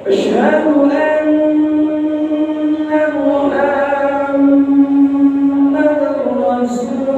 أشهد أن محمدًا رسول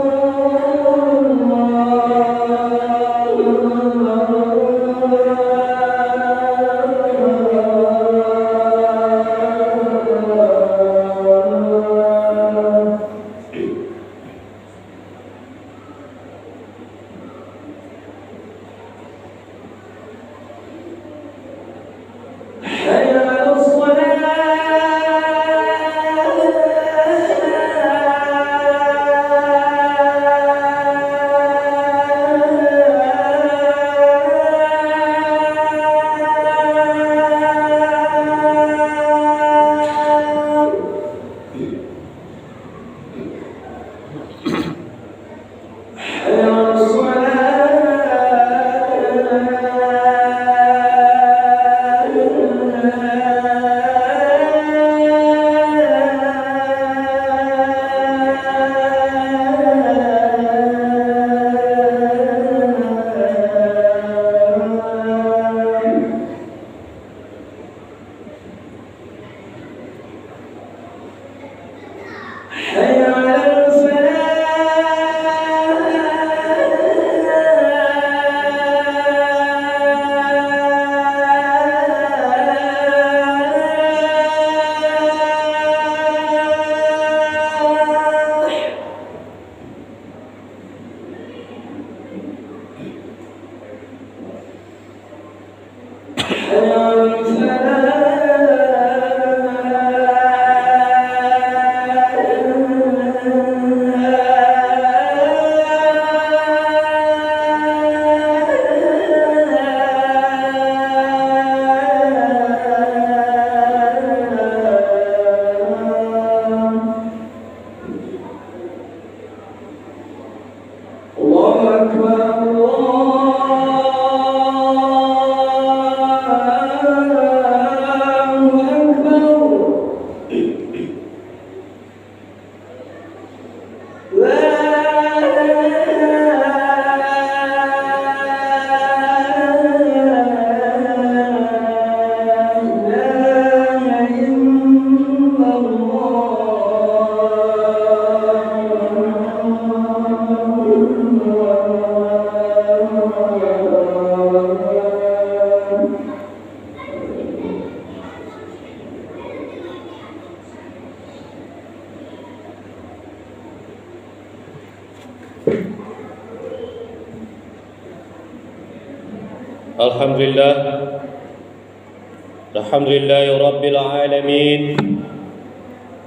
Alhamdulillah Rabbil Alamin.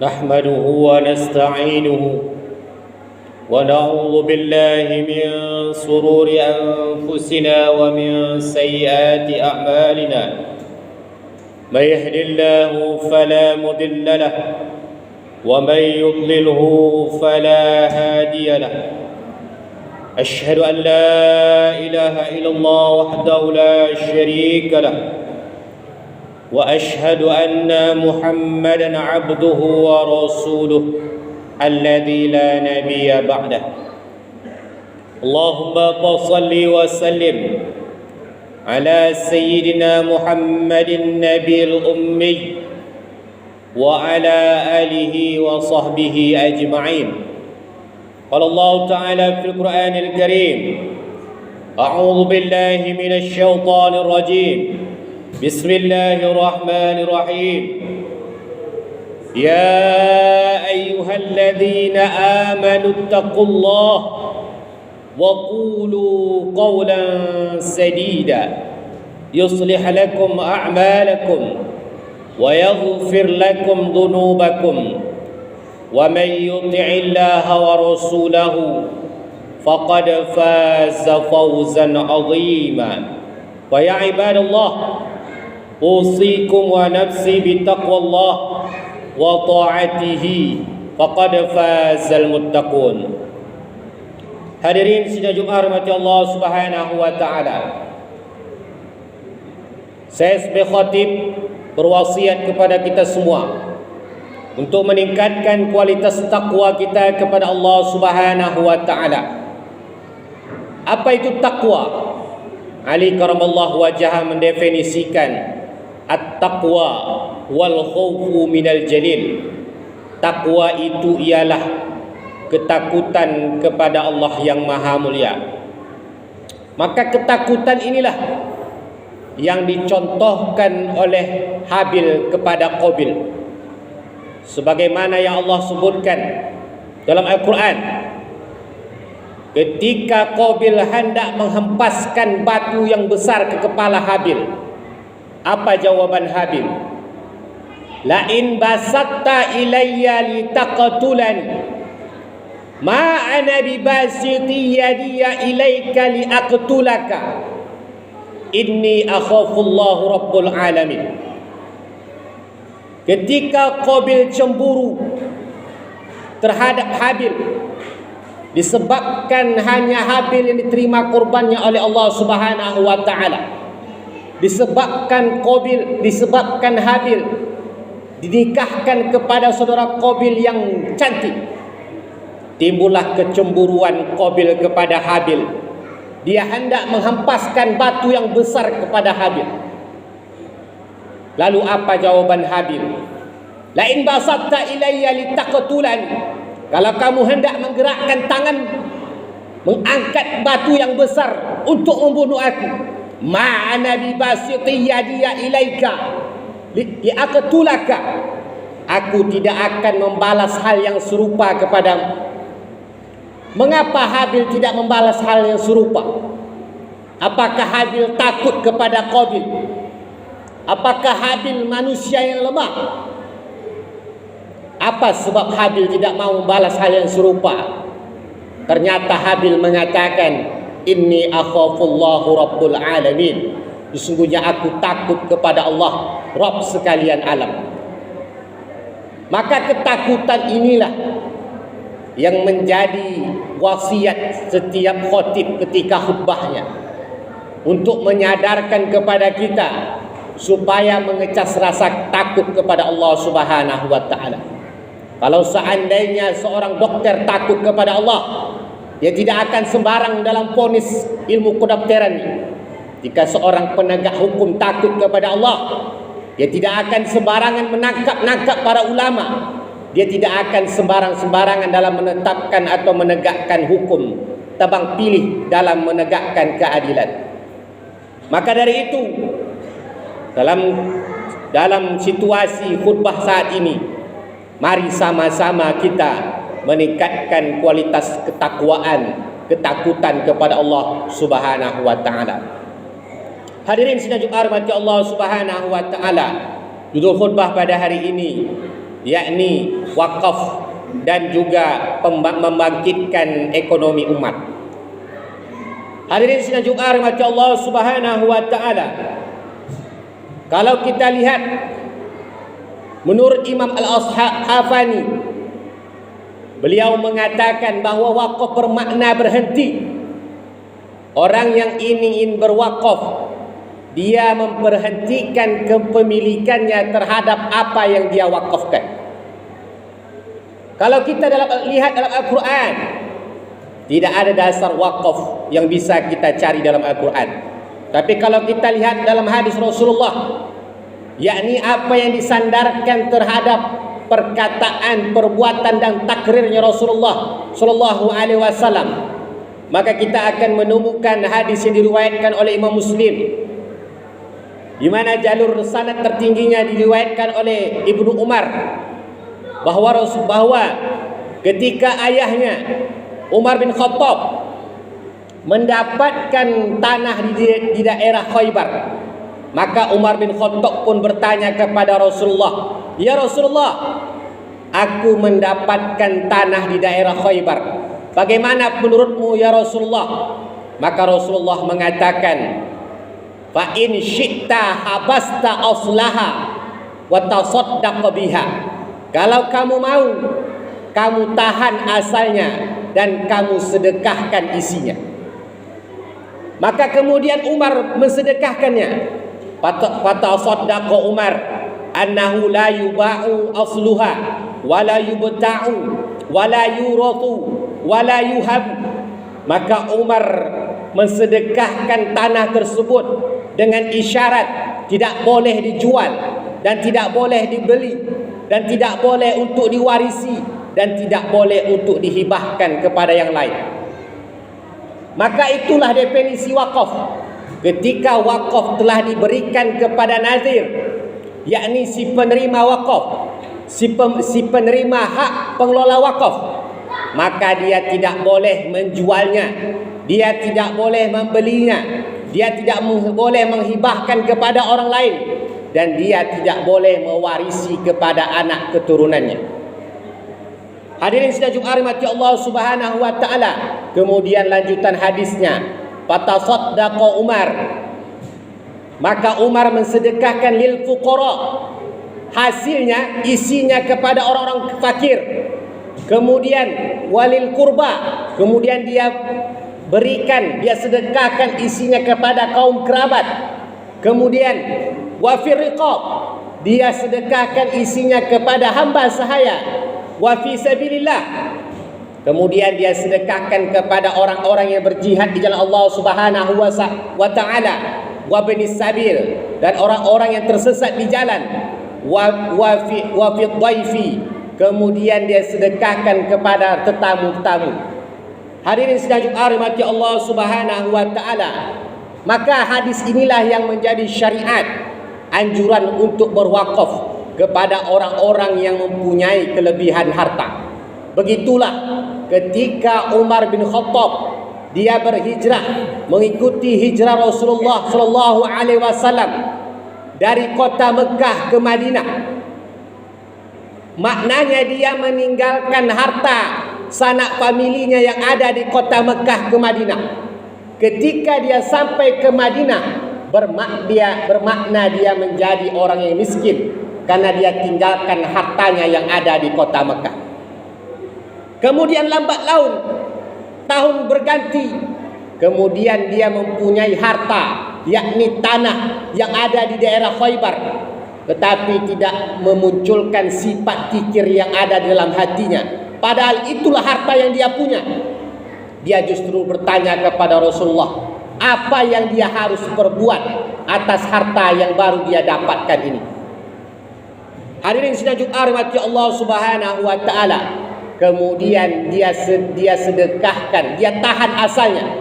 Nahmaduhu wa nasta'inuhu wa na'udzu billahi min sururi anfusina wa min sayyiati a'malina. May yahdihillahu fala mudilla lahu wa may yudlilhu fala hadiya lahu. أشهد أن لا إله إلا الله وحده لا شريك له وأشهد أن محمدًا عبده ورسوله الذي لا نبي بعده. اللهم صل وسلم على سيدنا محمد النبي الأمي وعلى آله وصحبه أجمعين. قال الله تعالى في القرآن الكريم: أعوذ بالله من الشيطان الرجيم. بسم الله الرحمن الرحيم. يا أيها الذين آمنوا اتقوا الله وقولوا قولا سديدا يصلح لكم أعمالكم ويغفر لكم ذنوبكم ومن يطع الله ورسوله فقد فاز فوزا عظيما. ويا عباد الله، أوصيكم ونفسي بتقوى الله وطاعته فقد فاز المتقون. Hadirin sidang Jumat rahmati Allah Subhanahu wa taala. Saya sebagai khatib berwasiat kepada kita semua untuk meningkatkan kualitas takwa kita kepada Allah Subhanahu wa taala. Apa itu takwa? Ali karamallahu wajhah mendefinisikan at-taqwa wal khawfu minal jalil. Takwa itu ialah ketakutan kepada Allah yang maha mulia. Maka ketakutan inilah yang dicontohkan oleh Habil kepada Qabil, sebagaimana yang Allah sebutkan dalam Al-Quran. Ketika Qabil hendak menghempaskan batu yang besar ke kepala Habil, apa jawaban Habil? La in basatta ilayya litaqtulani ma ana bibasiti yadiya ilayka liaqtulaka inni akhafullahu rabbul alamin. Ketika Qabil cemburu terhadap Habil disebabkan hanya Habil yang diterima kurbannya oleh Allah Subhanahu wa taala, disebabkan Habil dinikahkan kepada saudara Qabil yang cantik, timbullah kecemburuan Qabil kepada Habil. Dia hendak menghempaskan batu yang besar kepada Habil. Lalu apa jawaban Habil? La in basatta ilayya litaqtulani, kalau kamu hendak menggerakkan tangan mengangkat batu yang besar untuk membunuh aku, ma ana bibasiti yadiya ilaika liaqtulaka, aku tidak akan membalas hal yang serupa kepadamu. Mengapa Habil tidak membalas hal yang serupa? Apakah Habil takut kepada Qabil? Apakah Habil manusia yang lemah? Apa sebab Habil tidak mau membalas hal yang serupa? Ternyata Habil mengatakan, inni akhafullahu rabbul alamin, sesungguhnya aku takut kepada Allah, Rabb sekalian alam. Maka ketakutan inilah yang menjadi wasiat setiap khatib ketika khutbahnya, untuk menyadarkan kepada kita supaya mengecas rasa takut kepada Allah Subhanahu wa taala. Kalau seandainya seorang dokter takut kepada Allah, dia tidak akan sembarang dalam vonis ilmu kedokteran. Jika seorang penegak hukum takut kepada Allah, dia tidak akan sembarangan menangkap para ulama. Dia tidak akan sembarangan dalam menetapkan atau menegakkan hukum, tebang pilih dalam menegakkan keadilan. Maka dari itu, dalam situasi khutbah saat ini, mari sama-sama kita meningkatkan kualitas ketakutan kepada Allah Subhanahu wa taala. Hadirin sekalian rahmati Allah Subhanahu wa taala, judul khutbah pada hari ini yakni wakaf dan juga membangkitkan ekonomi umat. Hadirin sekalian rahmati Allah Subhanahu wa taala, kalau kita lihat menurut Imam Al-Ashafani, beliau mengatakan bahawa wakaf bermakna berhenti. Orang yang ingin berwakaf, dia memberhentikan kepemilikannya terhadap apa yang dia wakafkan. Kalau kita lihat dalam Al-Quran, tidak ada dasar wakaf yang bisa kita cari dalam Al-Quran. Tapi kalau kita lihat dalam hadis Rasulullah, yakni apa yang disandarkan terhadap perkataan, perbuatan dan takrirnya Rasulullah Sallallahu Alaihi Wasallam, maka kita akan menemukan hadis yang diriwayatkan oleh Imam Muslim, di mana jalur sanad tertingginya diriwayatkan oleh Ibnu Umar, bahwa ketika ayahnya Umar bin Khattab mendapatkan tanah di daerah Khaybar, maka Umar bin Khattab pun bertanya kepada Rasulullah, "Ya Rasulullah, aku mendapatkan tanah di daerah Khaybar. Bagaimana menurutmu ya Rasulullah?" Maka Rasulullah mengatakan, "Fa in syi'ta habasta aslaha wa tasaddaq biha." Kalau kamu mau, kamu tahan asalnya dan kamu sedekahkan isinya. Maka kemudian Umar mensedekahkannya. Fatasaddaqa Umar annahu la yuba'u asluha wa la yubta'u wa la yurathu wa la yuhab. Maka Umar mensedekahkan tanah tersebut dengan isyarat tidak boleh dijual dan tidak boleh dibeli dan tidak boleh untuk diwarisi dan tidak boleh untuk dihibahkan kepada yang lain. Maka itulah definisi wakaf. Ketika wakaf telah diberikan kepada nazir, yakni si penerima wakaf, si penerima hak pengelola wakaf, maka dia tidak boleh menjualnya, dia tidak boleh membelinya, dia tidak boleh menghibahkan kepada orang lain, dan dia tidak boleh mewarisi kepada anak keturunannya. Hadirin sekalian rahmati Allah Subhanahu wa taala. Kemudian lanjutan hadisnya, fatasaddaqa Umar, maka Umar mensedekahkan lil fuqara, hasilnya isinya kepada orang-orang fakir. Kemudian walil kurba, kemudian dia berikan, dia sedekahkan isinya kepada kaum kerabat. Kemudian wafir riqab, dia sedekahkan isinya kepada hamba sahaya. Wa fi sabilillah, kemudian dia sedekahkan kepada orang-orang yang berjihad di jalan Allah Subhanahu wa taala. Wa binis sabil, dan orang-orang yang tersesat di jalan. Wa fi dhaifi, kemudian dia sedekahkan kepada tetamu-tetamu. Hadirin sekalian rahmati Allah Subhanahu wa taala. Maka hadis inilah yang menjadi syariat, anjuran untuk berwakaf kepada orang-orang yang mempunyai kelebihan harta. Begitulah ketika Umar bin Khattab dia berhijrah mengikuti hijrah Rasulullah sallallahu alaihi wasallam dari kota Mekah ke Madinah. Maknanya dia meninggalkan harta sanak familinya yang ada di kota Mekah ke Madinah. Ketika dia sampai ke Madinah, bermakna dia menjadi orang yang miskin, karena dia tinggalkan hartanya yang ada di kota Mekah. Kemudian lambat laun, tahun berganti, kemudian dia mempunyai harta, yakni tanah yang ada di daerah Khaybar, tetapi tidak memunculkan sifat kikir yang ada di dalam hatinya. Padahal itulah harta yang dia punya. Dia justru bertanya kepada Rasulullah, apa yang dia harus berbuat atas harta yang baru dia dapatkan ini. Hadirin sekalian rahmati Allah Subhanahu wa taala. Kemudian dia sedekahkan, dia tahan asalnya,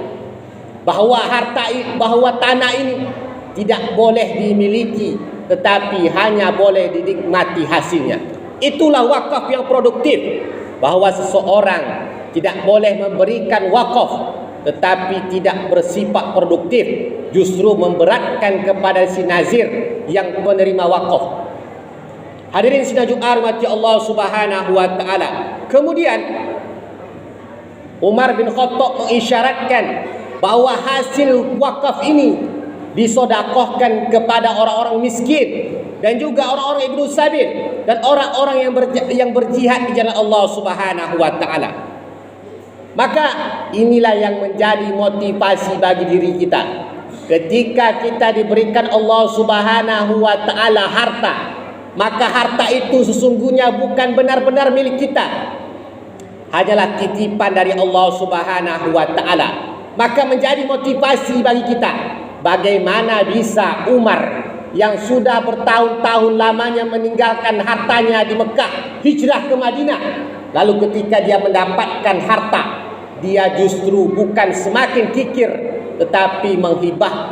bahwa tanah ini tidak boleh dimiliki, tetapi hanya boleh dinikmati hasilnya. Itulah wakaf yang produktif, bahwa seseorang tidak boleh memberikan wakaf tetapi tidak bersifat produktif, justru memberatkan kepada si nazir yang menerima wakaf. Hadirin sekalian rahmati Allah Subhanahu wa taala. Kemudian Umar bin Khattab mengisyaratkan bahwa hasil wakaf ini disedekahkan kepada orang-orang miskin dan juga orang-orang ibnu sabil dan orang-orang yang berjihad di jalan Allah Subhanahu wa taala. Maka inilah yang menjadi motivasi bagi diri kita. Ketika kita diberikan Allah Subhanahu wa taala harta, maka harta itu sesungguhnya bukan benar-benar milik kita, hanyalah titipan dari Allah Subhanahu wa taala. Maka menjadi motivasi bagi kita, bagaimana bisa Umar yang sudah bertahun-tahun lamanya meninggalkan hartanya di Mekah, hijrah ke Madinah, lalu ketika dia mendapatkan harta, dia justru bukan semakin kikir, tetapi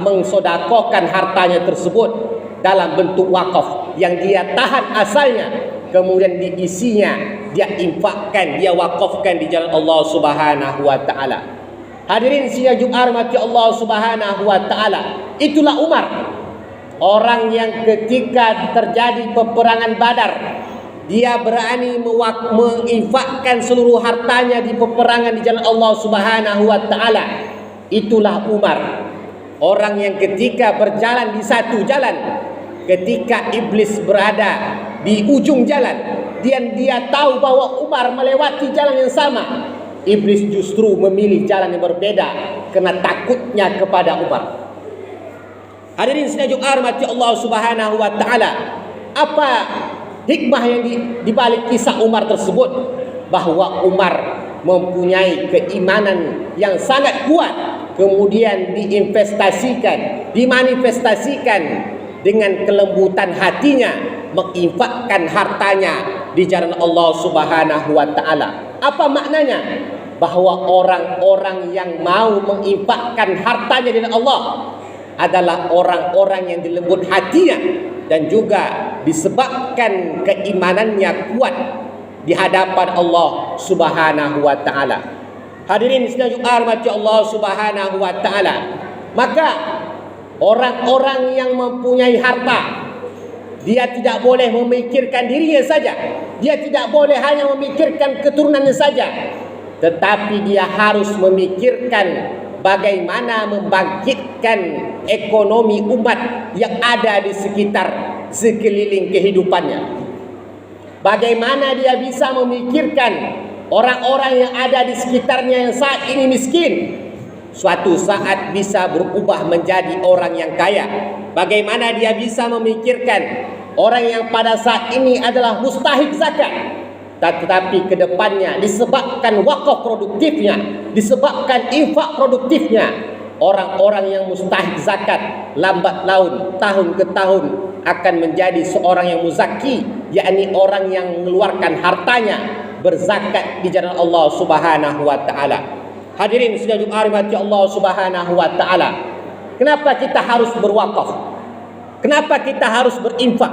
mensedekahkan hartanya tersebut dalam bentuk wakaf yang dia tahan asalnya, kemudian diisinya dia infakkan, dia wakafkan di jalan Allah Subhanahu wa taala. Hadirin sekalian rahmati Allah Subhanahu wa taala. Itulah Umar, orang yang ketika terjadi peperangan Badar, dia berani menginfakkan seluruh hartanya di peperangan di jalan Allah Subhanahu wa taala. Itulah Umar, orang yang ketika berjalan di satu jalan, ketika iblis berada di ujung jalan, dia tahu bahwa Umar melewati jalan yang sama, iblis justru memilih jalan yang berbeda karena takutnya kepada Umar. Hadirin sekalian rahmati Allah Subhanahu wa taala. Apa hikmah yang dibalik kisah Umar tersebut? Bahwa Umar mempunyai keimanan yang sangat kuat, kemudian diinvestasikan, dimanifestasikan dengan kelembutan hatinya menginfakkan hartanya di jalan Allah Subhanahu wa taala. Apa maknanya? Bahwa orang-orang yang mau menginfakkan hartanya di jalan Allah adalah orang-orang yang dilembut hatinya dan juga disebabkan keimanannya kuat di hadapan Allah Subhanahu wa taala. Hadirin sekalian rahmati Allah Subhanahu wa taala. Maka orang-orang yang mempunyai harta, dia tidak boleh memikirkan dirinya saja. Dia tidak boleh hanya memikirkan keturunannya saja, tetapi dia harus memikirkan bagaimana membangkitkan ekonomi umat yang ada di sekitar sekeliling kehidupannya. Bagaimana dia bisa memikirkan orang-orang yang ada di sekitarnya yang saat ini miskin, suatu saat bisa berubah menjadi orang yang kaya. Bagaimana dia bisa memikirkan orang yang pada saat ini adalah mustahik zakat, tetapi ke depannya disebabkan wakaf produktifnya, disebabkan infak produktifnya, orang-orang yang mustahik zakat lambat laun tahun ke tahun akan menjadi seorang yang muzaki, yakni orang yang mengeluarkan hartanya berzakat di jalan Allah Subhanahu wa taala. Hadirin sekalian rahmati Allah Subhanahu wa taala. Kenapa kita harus berwakaf? Kenapa kita harus berinfak?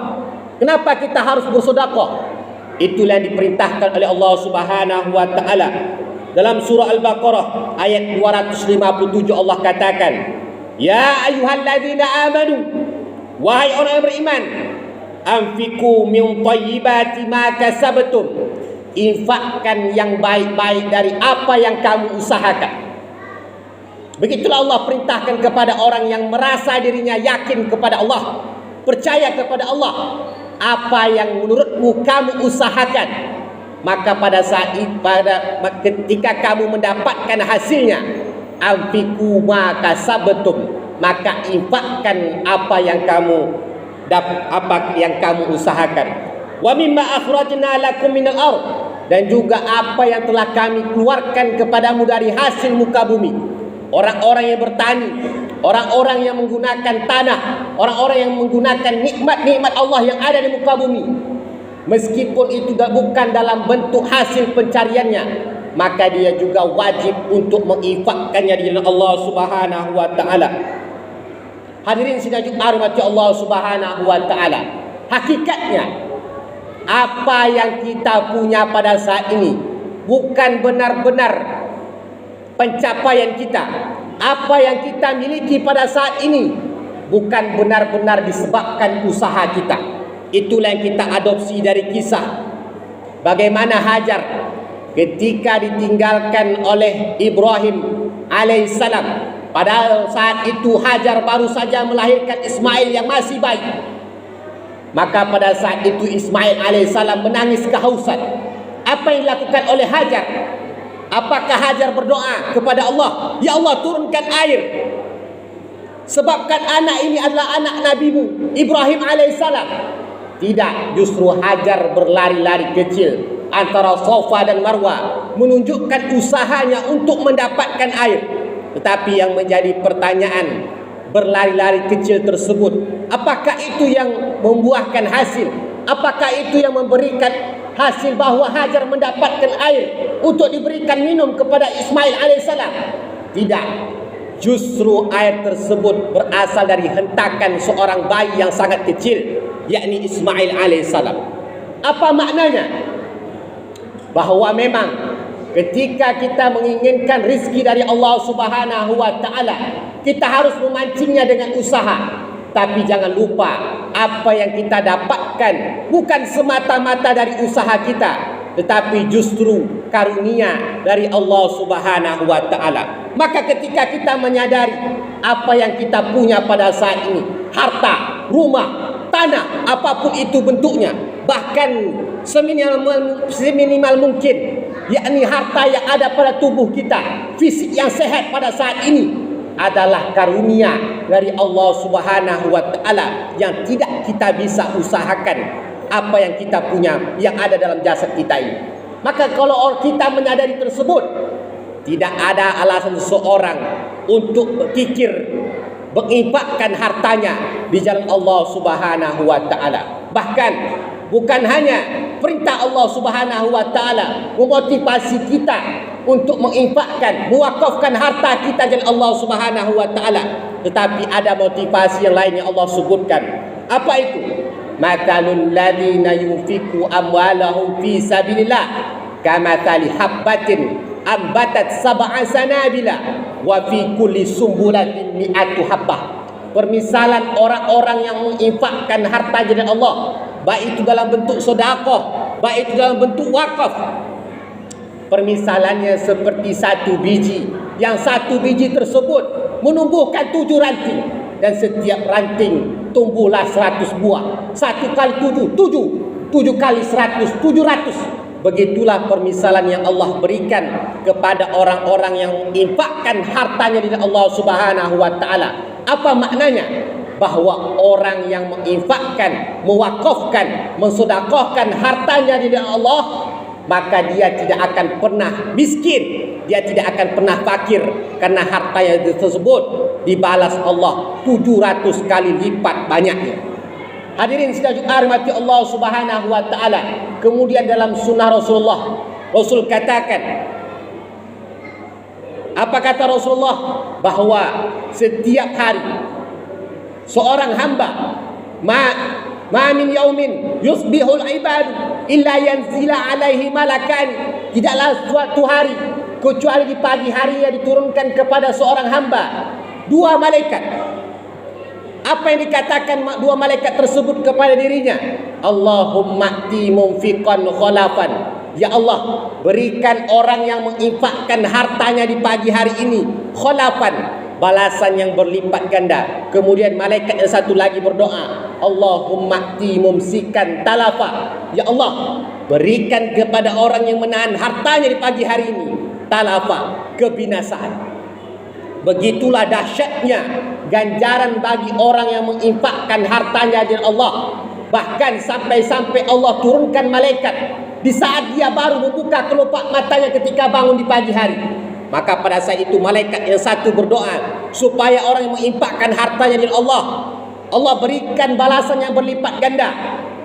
Kenapa kita harus bersedekah? Itulah yang diperintahkan oleh Allah Subhanahu wa taala. Dalam surah Al-Baqarah ayat 257 Allah katakan, "Ya ayyuhalladzina amanu," wahai orang yang beriman, "anfiqu min thayyibati ma kasabtum," infakkan yang baik-baik dari apa yang kamu usahakan. Begitulah Allah perintahkan kepada orang yang merasa dirinya yakin kepada Allah, percaya kepada Allah. Apa yang menurutmu kamu usahakan, maka pada saat ketika kamu mendapatkan hasilnya, anfiqu ma kasabtum, maka infakkan apa yang kamu usahakan. Wa mimma akhrajna lakum minal ardh, dan juga apa yang telah kami keluarkan kepadamu dari hasil muka bumi. Orang-orang yang bertani, orang-orang yang menggunakan tanah, orang-orang yang menggunakan nikmat-nikmat Allah yang ada di muka bumi, meskipun itu bukan dalam bentuk hasil pencariannya, maka dia juga wajib untuk menginfakkannya di jalan Allah Subhanahu wa taala. Hadirin sekalian rahmati Allah Subhanahu wa taala. Hakikatnya apa yang kita punya pada saat ini bukan benar-benar pencapaian kita. Apa yang kita miliki pada saat ini bukan benar-benar disebabkan usaha kita. Itulah yang kita adopsi dari kisah bagaimana Hajar ketika ditinggalkan oleh Ibrahim alaihissalam. Padahal saat itu Hajar baru saja melahirkan Ismail yang masih bayi. Maka pada saat itu Ismail alaihissalam menangis kehausan. Apa yang dilakukan oleh Hajar? Apakah Hajar berdoa kepada Allah, "Ya Allah, turunkan air, sebabkan anak ini adalah anak nabimu Ibrahim alaihissalam"? Tidak, justru Hajar berlari-lari kecil antara Safa dan Marwah, menunjukkan usahanya untuk mendapatkan air. Tetapi yang menjadi pertanyaan, berlari-lari kecil tersebut, apakah itu yang membuahkan hasil? Apakah itu yang memberikan hasil bahwa Hajar mendapatkan air untuk diberikan minum kepada Ismail alaihissalam? Tidak. Justru air tersebut berasal dari hentakan seorang bayi yang sangat kecil, yakni Ismail alaihissalam. Apa maknanya? Bahwa memang ketika kita menginginkan rizki dari Allah Subhanahu wa taala, kita harus memancingnya dengan usaha. Tapi jangan lupa, apa yang kita dapatkan bukan semata-mata dari usaha kita, tetapi justru karunia dari Allah Subhanahu wa taala. Maka ketika kita menyadari apa yang kita punya pada saat ini, harta, rumah, tanah, apapun itu bentuknya, bahkan seminimal mungkin, yakni harta yang ada pada tubuh kita, fisik yang sehat pada saat ini, adalah karunia dari Allah Subhanahu wa taala yang tidak kita bisa usahakan apa yang kita punya yang ada dalam jasad kita ini. Maka kalau kita menyadari tersebut, tidak ada alasan seseorang untuk berpikir menginfakkan hartanya di jalan Allah Subhanahu wa taala. Bahkan bukan hanya perintah Allah Subhanahu wa taala memotivasi kita untuk menginfakkan, mewakafkan harta kita jalan Allah Subhanahu wa taala, tetapi ada motivasi yang lain yang Allah sebutkan. Apa itu? Matalul ladzina yunfiqu amwalahum fi sabilillah kamathali habbatin ambatat sab'a sanabila wa fi kulli sumbulatin mi'atu habbah. Permisalan orang-orang yang menginfakkan harta jalan Allah, baik itu dalam bentuk sedekah, baik itu dalam bentuk wakaf, permisalannya seperti satu biji, yang satu biji tersebut menumbuhkan 7 ranting, dan setiap ranting tumbuhlah 100 buah. 1 kali 7, 7 kali 100, 700. Begitulah permisalan yang Allah berikan kepada orang-orang yang menginfakkan hartanya di jalan Allah Subhanahu wa taala. Apa maknanya? Bahwa orang yang menginfakkan, mewakafkan, mensedekahkan hartanya di jalan Allah, maka dia tidak akan pernah miskin, dia tidak akan pernah fakir, karena hartanya tersebut dibalas Allah 700 kali lipat banyaknya. Hadirin sekalian rahmati Allah Subhanahu wa taala. Kemudian dalam sunnah Rasulullah, Rasul katakan, apa kata Rasulullah? Bahwa setiap hari seorang hamba ma min yaumin yusbihul ibad illa yanzila alaihi malakan. Tidaklah suatu hari kecuali di pagi hari yang diturunkan kepada seorang hamba 2 malaikat. Apa yang dikatakan 2 malaikat tersebut kepada dirinya? Allahumma ati munfiqan khalafan. Ya Allah, berikan orang yang menginfakkan hartanya di pagi hari ini khalafan, balasan yang berlipat ganda. Kemudian malaikat yang satu lagi berdoa, Allahumma ati mumsikan talafa. Ya Allah, berikan kepada orang yang menahan hartanya di pagi hari ini talafa, kebinasaan. Begitulah dahsyatnya ganjaran bagi orang yang menginfakkan hartanya di Allah. Bahkan sampai-sampai Allah turunkan malaikat di saat dia baru membuka kelopak matanya ketika bangun di pagi hari. Maka pada saat itu malaikat yang satu berdoa supaya orang yang menginfakkan hartanya di Allah, Allah berikan balasan yang berlipat ganda.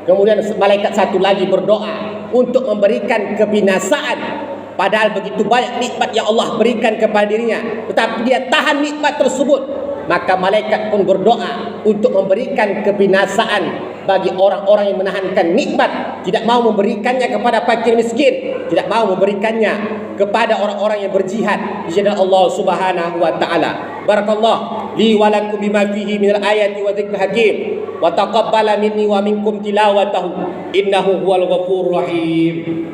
Kemudian malaikat satu lagi berdoa untuk memberikan kebinasaan. Padahal begitu banyak nikmat yang Allah berikan kepada dirinya, tetapi dia tahan nikmat tersebut. Maka malaikat pun berdoa untuk memberikan kebinasaan bagi orang-orang yang menahankan nikmat, tidak mau memberikannya kepada fakir miskin, tidak mau memberikannya kepada orang-orang yang berjihad di jalan Allah Subhanahu wa taala. Barakallah li wa lakum bima fihi minal ayati wa dzikril hakim, wa taqabbala minni wa minkum tilawatahu innahu huwal ghafurur rahim.